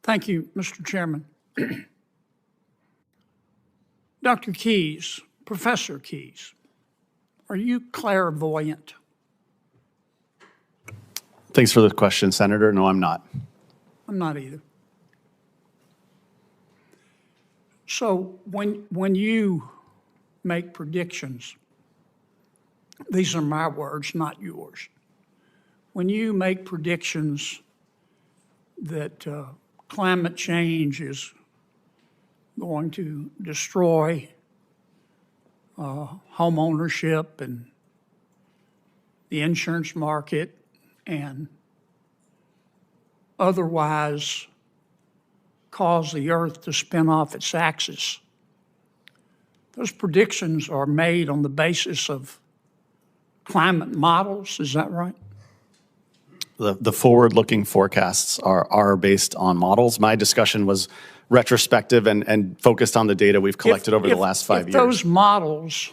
Thank you, Mr. Chairman. Dr. Keyes, Professor Keyes, are you clairvoyant? Thanks for the question, Senator. No, I'm not. I'm not either. So when you make predictions, these are my words, not yours. When you make predictions that climate change is going to destroy home ownership and the insurance market and otherwise cause the earth to spin off its axis, those predictions are made on the basis of climate models, is that right? The forward-looking forecasts are based on models. My discussion was retrospective and focused on the data we've collected over the last 5 years. Those models.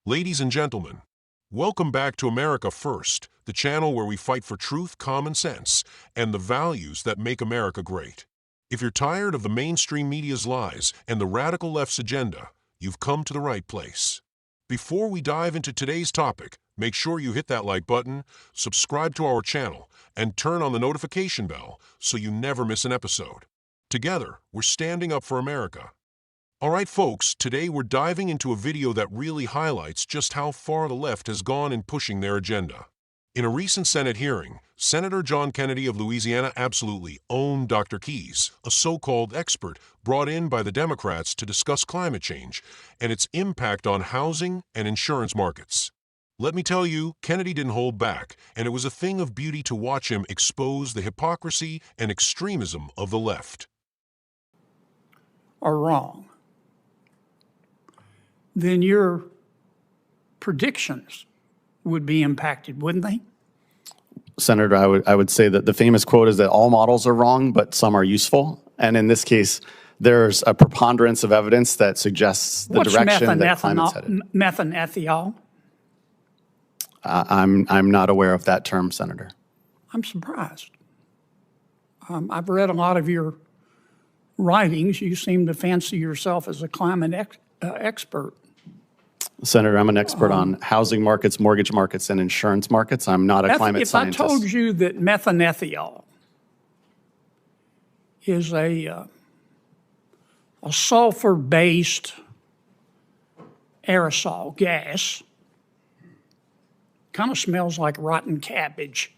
Ladies and gentlemen, welcome back to America First, the channel where we fight for truth, common sense, and the values that make America great. If you're tired of the mainstream media's lies and the radical left's agenda, you've come to the right place. Before we dive into today's topic, make sure you hit that like button, subscribe to our channel, and turn on the notification bell so you never miss an episode. Together, we're standing up for America. All right, folks, today we're diving into a video that really highlights just how far the left has gone in pushing their agenda. In a recent Senate hearing, Senator John Kennedy of Louisiana absolutely owned Dr. Keyes, a so-called expert brought in by the Democrats to discuss climate change and its impact on housing and insurance markets. Let me tell you, Kennedy didn't hold back, and it was a thing of beauty to watch him expose the hypocrisy and extremism of the left. Are wrong, then your predictions would be impacted, wouldn't they? Senator, I would say that the famous quote is that all models are wrong, but some are useful. And in this case, there's a preponderance of evidence that suggests the direction that climate's headed. Methanol? I'm not aware of that term, Senator. I'm surprised. I've read a lot of your writings. You seem to fancy yourself as a climate expert. Senator, I'm an expert on housing markets, mortgage markets, and insurance markets. I'm not a climate scientist. If I told you that methanol is a sulfur-based aerosol gas, kind of smells like rotten cabbage,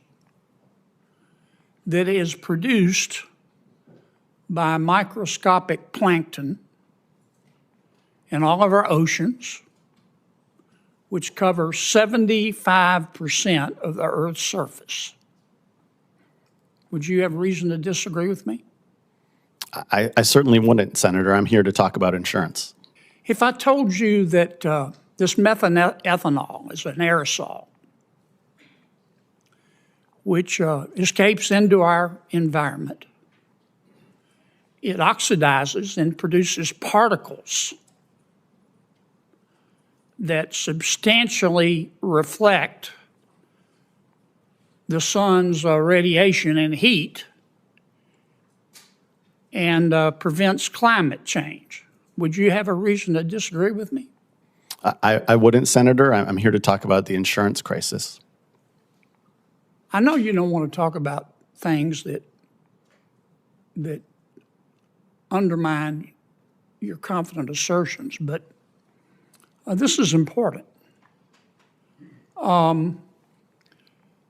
that is produced by microscopic plankton in all of our oceans, which cover 75% of the Earth's surface. Would you have reason to disagree with me? I certainly wouldn't, Senator. I'm here to talk about insurance. If I told you that this methanol is an aerosol, which escapes into our environment, it oxidizes and produces particles that substantially reflect the sun's radiation and heat and prevents climate change. Would you have a reason to disagree with me? I wouldn't, Senator. I'm here to talk about the insurance crisis. I know you don't want to talk about things that undermine your confident assertions, but this is important.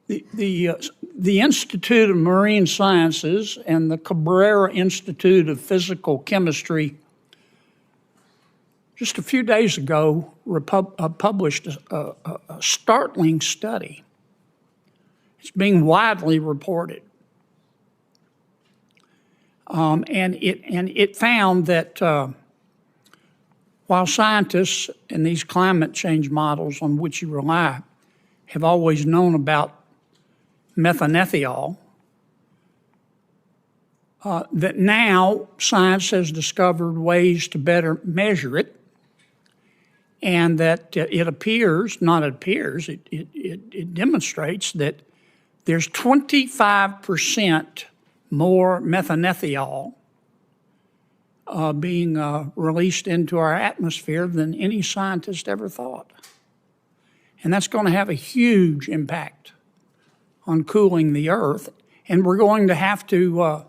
The Institute of Marine Sciences and the Cabrera Institute of Physical Chemistry just a few days ago published a startling study. It's being widely reported. And it found that while scientists in these climate change models on which you rely have always known about methanol, that now science has discovered ways to better measure it, and that it demonstrates that there's 25% more methanethiol being released into our atmosphere than any scientist ever thought. And that's going to have a huge impact on cooling the Earth. And we're going to have to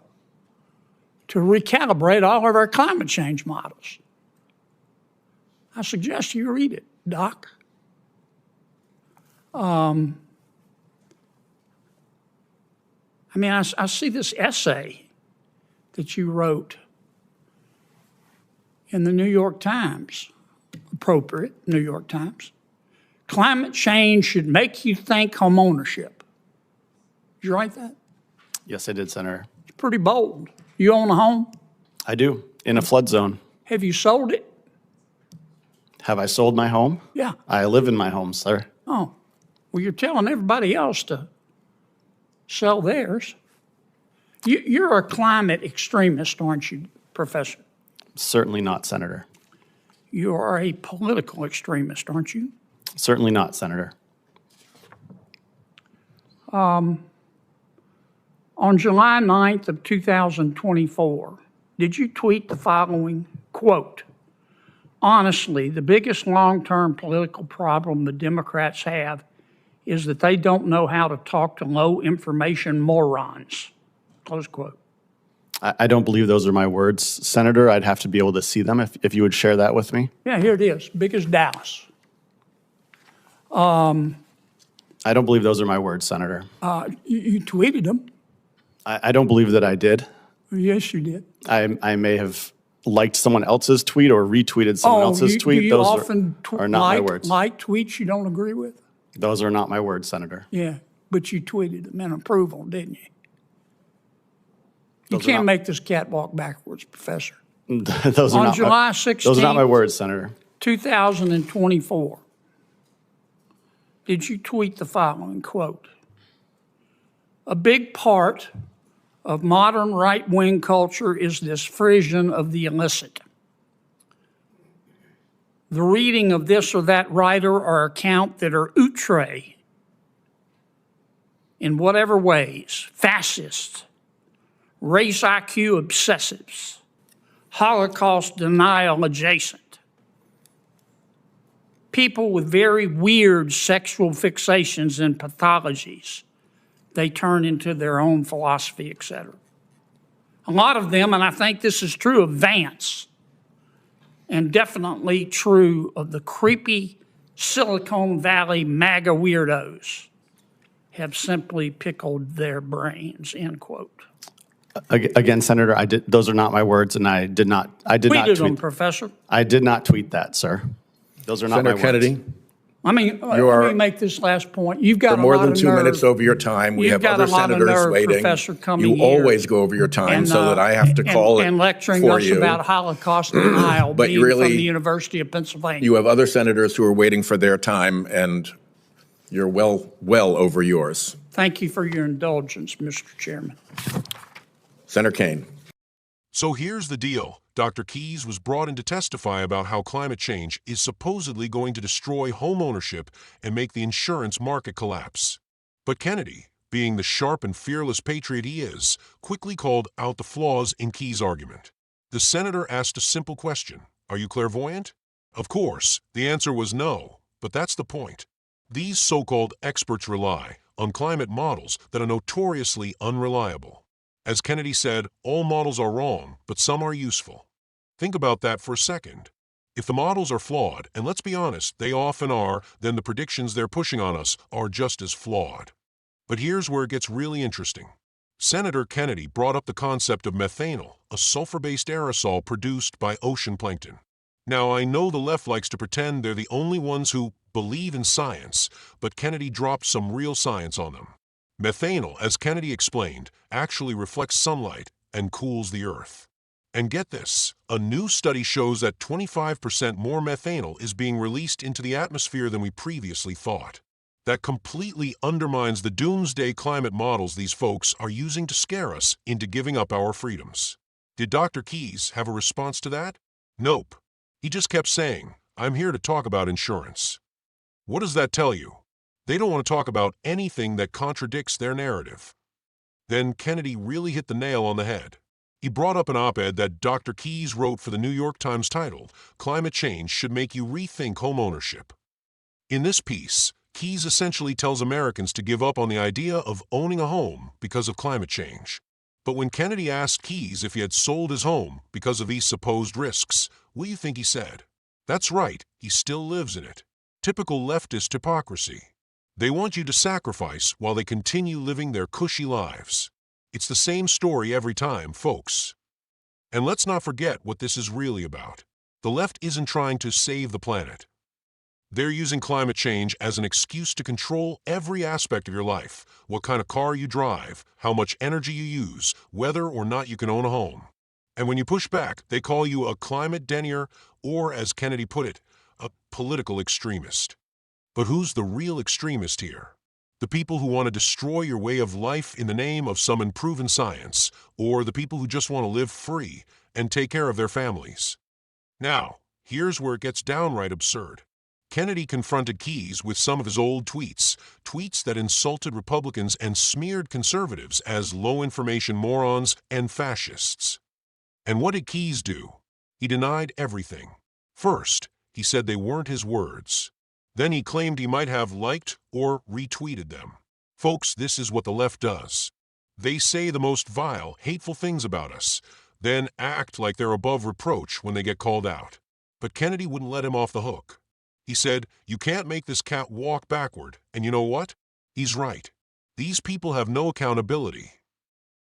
recalibrate all of our climate change models. I suggest you read it, Doc. I mean, I see this essay that you wrote in the New York Times, appropriate New York Times. Climate change should make you think homeownership. Did you write that? Yes, I did, Senator. It's pretty bold. You own a home? I do, in a flood zone. Have you sold it? Have I sold my home? Yeah. I live in my home, sir. Oh, well, you're telling everybody else to sell theirs. You're a climate extremist, aren't you, Professor? Certainly not, Senator. You are a political extremist, aren't you? Certainly not, Senator. On July 9th of 2024, did you tweet the following, quote, "Honestly, the biggest long-term political problem the Democrats have is that they don't know how to talk to low-information morons," close quote. I don't believe those are my words, Senator. I'd have to be able to see them if you would share that with me. Yeah, here it is, big as Dallas. I don't believe those are my words, Senator. You tweeted them. I don't believe that I did. Yes, you did. I may have liked someone else's tweet or retweeted someone else's tweet. Do you Those often are not my words. like tweets you don't agree with? Those are not my words, Senator. Yeah, but you tweeted them in approval, didn't you? You Those are can't not- make this cat walk backwards, Professor. Those are On not July my, 16th, those are not my words, Senator. 2024, did you tweet the following, quote, "A big part of modern right-wing culture is this frisson of the illicit. The reading of this or that writer or account that are outre in whatever ways, fascist, race IQ obsessives, Holocaust denial adjacent, people with very weird sexual fixations and pathologies they turn into their own philosophy, etc. A lot of them, and I think this is true of Vance, and definitely true of the creepy Silicon Valley MAGA weirdos, have simply pickled their brains," end quote. Again, Senator, those are not my words, and I did not Tweeted them, tweet. Professor. I did not tweet that, sir. Those are not Senator my Kennedy, words. I mean, let me make this last point. You've got for more a lot than of 2 nerve. minutes over your time. We You've have got other a lot of senators nerve, waiting. Professor, coming You here always go over your time so that I have to call and it lecturing for us you. about Holocaust denial But being really, from the University of Pennsylvania. You have other senators who are waiting for their time, and you're well over yours. Thank you for your indulgence, Mr. Chairman. Senator Kane. So here's the deal. Dr. Keyes was brought in to testify about how climate change is supposedly going to destroy homeownership and make the insurance market collapse. But Kennedy, being the sharp and fearless patriot he is, quickly called out the flaws in Keyes' argument. The senator asked a simple question: "Are you clairvoyant?" Of course, the answer was no, but that's the point. These so-called experts rely on climate models that are notoriously unreliable. As Kennedy said, all models are wrong, but some are useful. Think about that for a second. If the models are flawed, and let's be honest, they often are, then the predictions they're pushing on us are just as flawed. But here's where it gets really interesting. Senator Kennedy brought up the concept of methanol, a sulfur-based aerosol produced by ocean plankton. Now, I know the left likes to pretend they're the only ones who believe in science, but Kennedy dropped some real science on them. Methanol, as Kennedy explained, actually reflects sunlight and cools the earth. And get this, a new study shows that 25% more methanol is being released into the atmosphere than we previously thought. That completely undermines the doomsday climate models these folks are using to scare us into giving up our freedoms. Did Dr. Keyes have a response to that? Nope. He just kept saying, "I'm here to talk about insurance." What does that tell you? They don't want to talk about anything that contradicts their narrative. Then Kennedy really hit the nail on the head. He brought up an op-ed that Dr. Keyes wrote for the New York Times titled, "Climate Change Should Make You Rethink Homeownership." In this piece, Keyes essentially tells Americans to give up on the idea of owning a home because of climate change. But when Kennedy asked Keyes if he had sold his home because of these supposed risks, what do you think he said? That's right, he still lives in it. Typical leftist hypocrisy. They want you to sacrifice while they continue living their cushy lives. It's the same story every time, folks. And let's not forget what this is really about. The left isn't trying to save the planet. They're using climate change as an excuse to control every aspect of your life, what kind of car you drive, how much energy you use, whether or not you can own a home. And when you push back, they call you a climate denier, or as Kennedy put it, a political extremist. But who's the real extremist here? The people who want to destroy your way of life in the name of some unproven science, or the people who just want to live free and take care of their families? Now, here's where it gets downright absurd. Kennedy confronted Keyes with some of his old tweets that insulted Republicans and smeared conservatives as low-information morons and fascists. And what did Keyes do? He denied everything. First, he said they weren't his words. Then he claimed he might have liked or retweeted them. Folks, this is what the left does. They say the most vile, hateful things about us, then act like they're above reproach when they get called out. But Kennedy wouldn't let him off the hook. He said, "You can't make this cat walk backward," and you know what? He's right. These people have no accountability.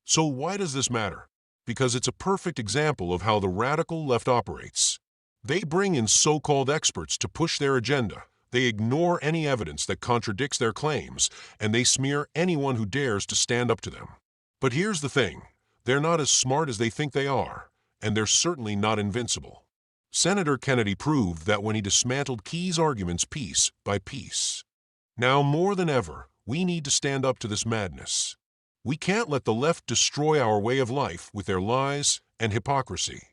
So why does this matter? Because it's a perfect example of how the radical left operates. They bring in so-called experts to push their agenda. They ignore any evidence that contradicts their claims, and they smear anyone who dares to stand up to them. But here's the thing. They're not as smart as they think they are, and they're certainly not invincible. Senator Kennedy proved that when he dismantled Keyes' arguments piece by piece. Now more than ever, we need to stand up to this madness. We can't let the left destroy our way of life with their lies and hypocrisy.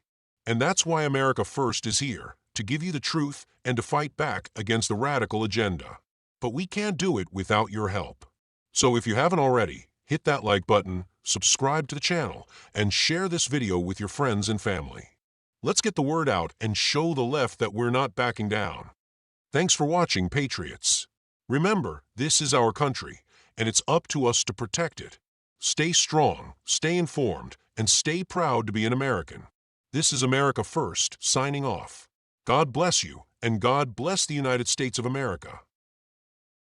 And that's why America First is here, to give you the truth and to fight back against the radical agenda. But we can't do it without your help. So if you haven't already, hit that like button, subscribe to the channel, and share this video with your friends and family. Let's get the word out and show the left that we're not backing down. Thanks for watching, Patriots. Remember, this is our country, and it's up to us to protect it. Stay strong, stay informed, and stay proud to be an American. This is America First, signing off. God bless you, and God bless the United States of America.